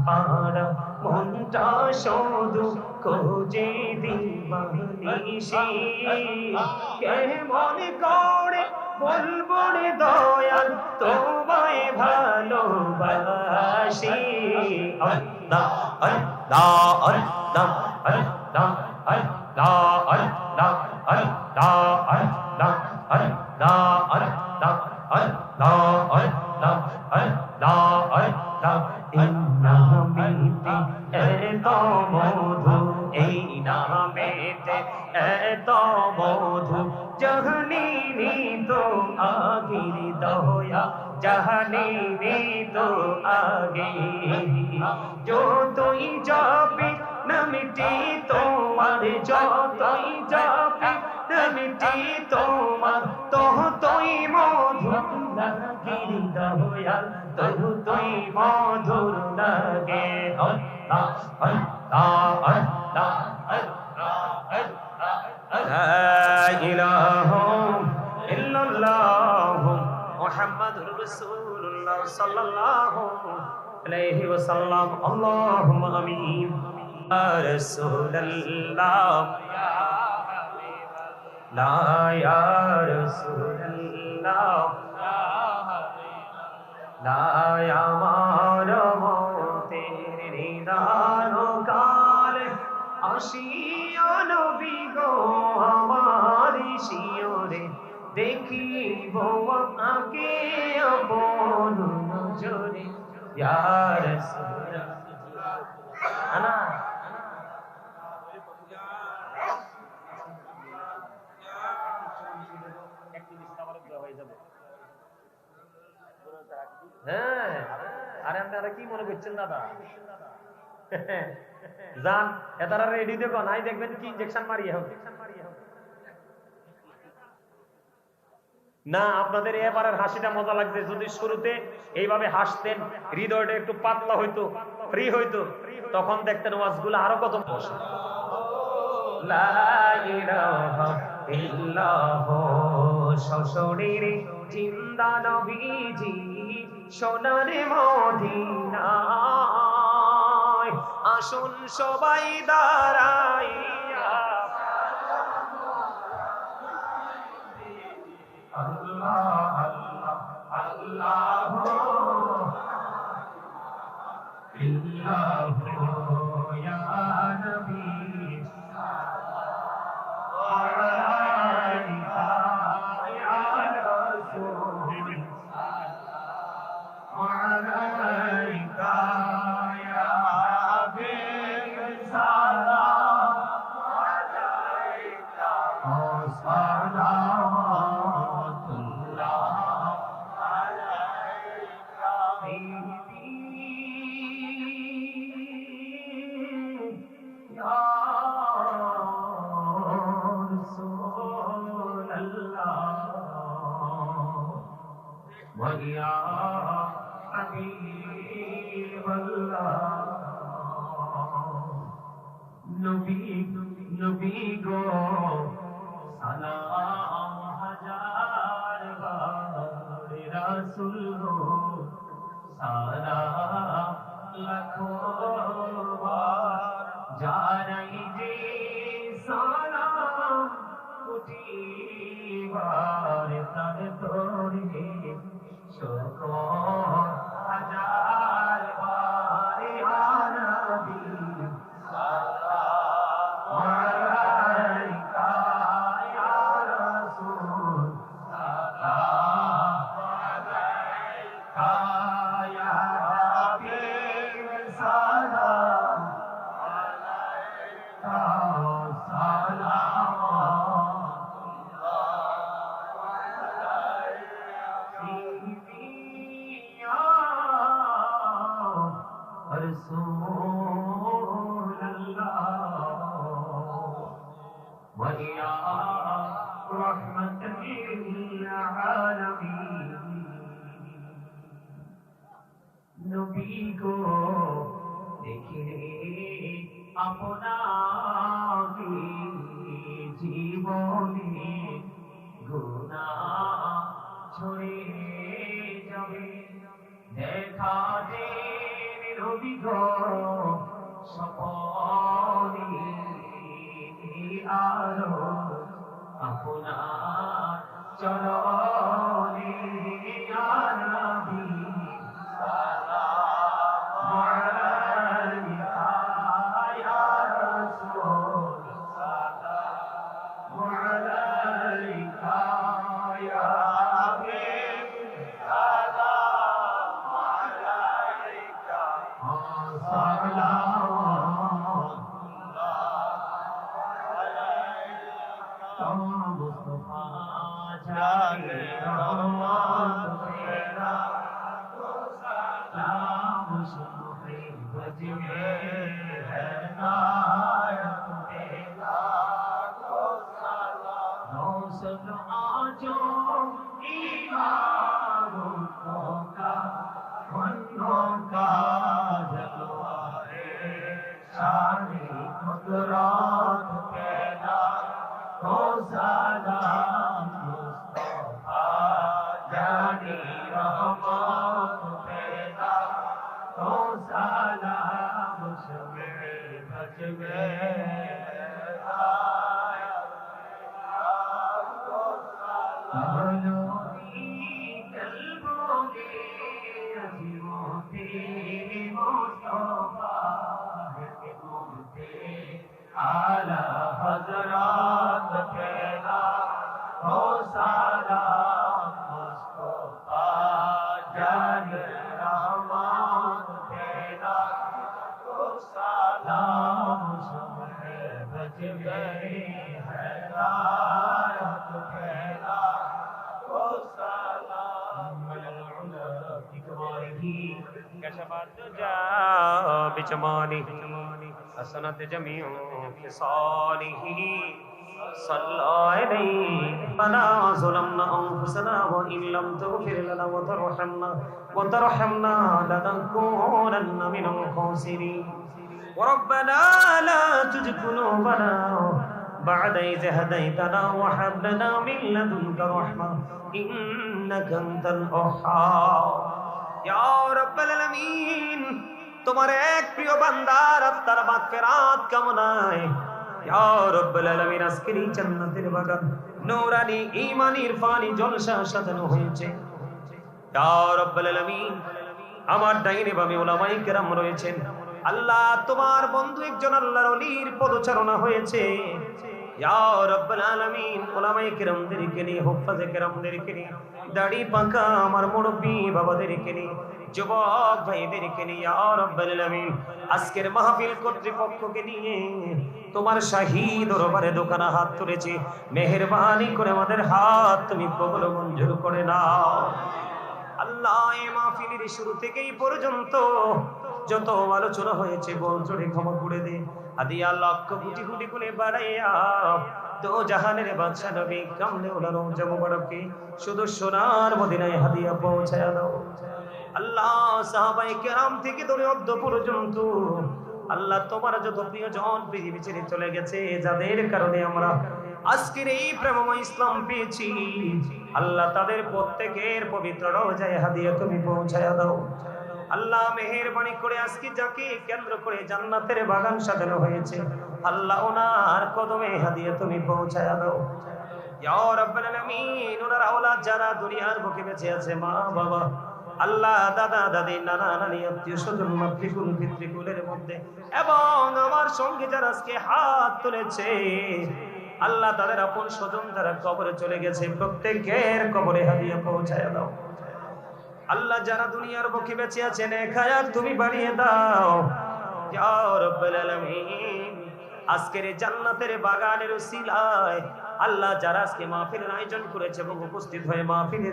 পাড়া মনটা শুধু খোঁজে দিবানিশি কেমন করে বলবো রে দয়াল তোমায় ভালোবাসি আল্লাহ আল্লাহ আল্লাহ আল্লাহ আল্লাহ আল্লাহ আল্লাহ আল্লাহ আল্লাহ আল্লাহ আল্লাহ আল্লাহ আল্লাহ আল্লাহ এই নামেতে এত মধু এই নামেতে এত মধু জাহানি তো আগের দয়া জাহানি তো আগে যতই যাবে নামটি তোমার যতই যাবে নামটি তোমার ততই মধু লাগে দয়াল ততই মধুর লাগে আল্লাহ আল্লাহ আল্লাহ লা ইলাহা ইল্লাল্লাহ মুহাম্মাদুর রাসূলুল্লাহ সাল্লাল্লাহু আলাইহি ওয়াসাল্লাম আল্লাহুম্মা আমিন ইয়া রাসূলুল্লাহ লা ইয়া রাসূলুল্লাহ লা আমার মতের নিদান কালে আসিও নবী গো আমার শিওরে দেখিব আপনাকে আপন নজরে ইয়া রাসূলুল্লাহ আনা হ্যাঁ আরে আপনারা কি মনে করছেন দাদা যান এতারা রেডি দেখো নাই দেখবেন কি ইনজেকশন মারিয়ে হবে না আপনাদের এবারের হাসিটা মজা লাগছে যদি শুরুতে এইভাবে হাসতেন হৃদয়টা একটু পাতলা হইতো ফ্রি হইতো তখন দেখতেন ওয়াজগুলো আরো কত বসে লা ইলাহা ইল্লাল্লাহ শ্বশুরের জিন্দা নবীজি সোনার মদিনায় আসুন সবাই দাঁড়াইয়া আল্লাহ আল্লাহ আল্লাহ ইল্লাল্লাহ ইয়া নবী ويا حبيب الله নবী গো সালাম হাজার বার রাসূল গো সালাম লাখো বার জানাই যে সালাম কোটি বার তার তোরে শুকর হাজার বার ইয়া নবী ويا رحمة للعالمين নবী গো দেখিলে আপনাকে জীবনে গুনাহ ছড়িয়ে যাবে দেখা যে নবী গো সপনি আরো আপনার চরণে ইয়া নবী সালাম আলাইকা ইয়া রাসূল সালাম আলাইকা ইয়া হাবিব সালাম আলাইকা मुस्तफा जाने रहमत तेरा सलाम सुने बज में है नायक तेरा को सलाम नौसल आजो इमामों का वन्नों का जलवा है शानी कुदरत तेरा को सलाम मुस्तफा जानी रहमत तेरा को सलाम शमे बज में आला हजरत तेरा हो सलाम मुस्तफा जाने रहमत तेरा हो सलाम शमे बज में है नायक तेरा हो सलाम अलउला बिकमालिही कशफत जा बिजमालिही हसनत जमीउ फिसालिही सल्लल्लाहु अलैहि वना ज़लमना अनफुसना व इन लम तगफिर लना व तरहमना लनकूनन्ना मिनल खासिरीन व रब्बना ला तुज़िग क़ुलूबना बअद इज़ हदैतना व हब लना मिन लदुनका रहमा इन्नका अंतल वह्हाब या रब्बल आलामीन তোমার এক প্রিয় বান্দার আত্মার মাগফিরাত কামনায় ইয়া রাব্বুল আলামিন আজকের এই জান্নাতের বাগান নূরানি ঈমানি ইরফানি জলসা সাজানো হয়েছে ইয়া রাব্বুল আলামিন আমার ডাইনে বামে উলামায়ে কেরাম রয়েছেন আল্লাহ তোমার বন্ধু একজন আল্লাহর ওলির পদচারণা হয়েছে ইয়া রাব্বুল আলামিন উলামায়ে কেরামদেরকে নিয়ে হুফাজে কেরামদেরকে নিয়ে দাড়ি পাকা আমার মুরব্বি বাবাদেরকে নিয়ে যুবক ভাইদেরকে নিয়ে ইয়া রাব্বুল আলামিন আজকের মাহফিল কর্তৃপক্ষকে নিয়ে তোমার শাহী দরবারে দোকানে হাত তুলেছি মেহেরবানি করে আমাদের হাত তুমি কবুল মঞ্জুর করে নাও আল্লাহ এই মাহফিলের শুরু থেকেই পর্যন্ত যত আলোচনা হয়েছে বল জোরে ক্ষমা করে দে আদিয়া লক্ষ কোটি কোটি গুণে বাড়াইয়া তো জাহানের বাদশা নবী কামলে ওলার রওজা মুবারকে শুধু সোনার মদিনায় হাদিয়া পৌঁছায়া দাও আল্লাহ সাহাবায়ে কেরাম থেকে ধরে অদ্য পর্যন্ত আল্লাহ তোমার যত প্রিয়জন পৃথিবী ছেড়ে চলে গেছে যাদের কারণে আমরা আজকের এই প্রেমময় ইসলাম পেয়েছি আল্লাহ তাদের প্রত্যেকের পবিত্র রওজায় হাদিয়া তুমি পৌঁছায়া দাও আল্লাহ মেহেরবানি করে আজকে যাকে কেন্দ্র করে জান্নাতের বাগান সাজানো হয়েছে আল্লাহ ওনার কদমে হাদিয়া তুমি পৌঁছায়া দাও ইয়া রাব্বুল আলামিন ওনার আওলাদ যারা দুনিয়ার বুকে বেঁচে আছে মা বাবা আল্লাহ দাদা দাদি নানা নানি আত্মীয় স্বজন মাতৃকুল পিতৃকুলের মধ্যে এবং আমার সঙ্গে যারা আজকে হাত তুলেছে আল্লাহ তাদের আপন স্বজন যারা কবরে চলে গেছে প্রত্যেকের কবরে হাদিয়া পৌঁছায়া দাও আল্লাহ যারা দুনিয়ার বুকে বেঁচে আছেন নেক হায়াত তুমি বাড়িয়ে দাও ইয়া রাব্বুল আলামিন আজকের এই জান্নাতের বাগানের উসিলায় আল্লাহ যারা আজকে মাহফিলের আয়োজন করেছে এবং উপস্থিত হয়ে মাহফিলের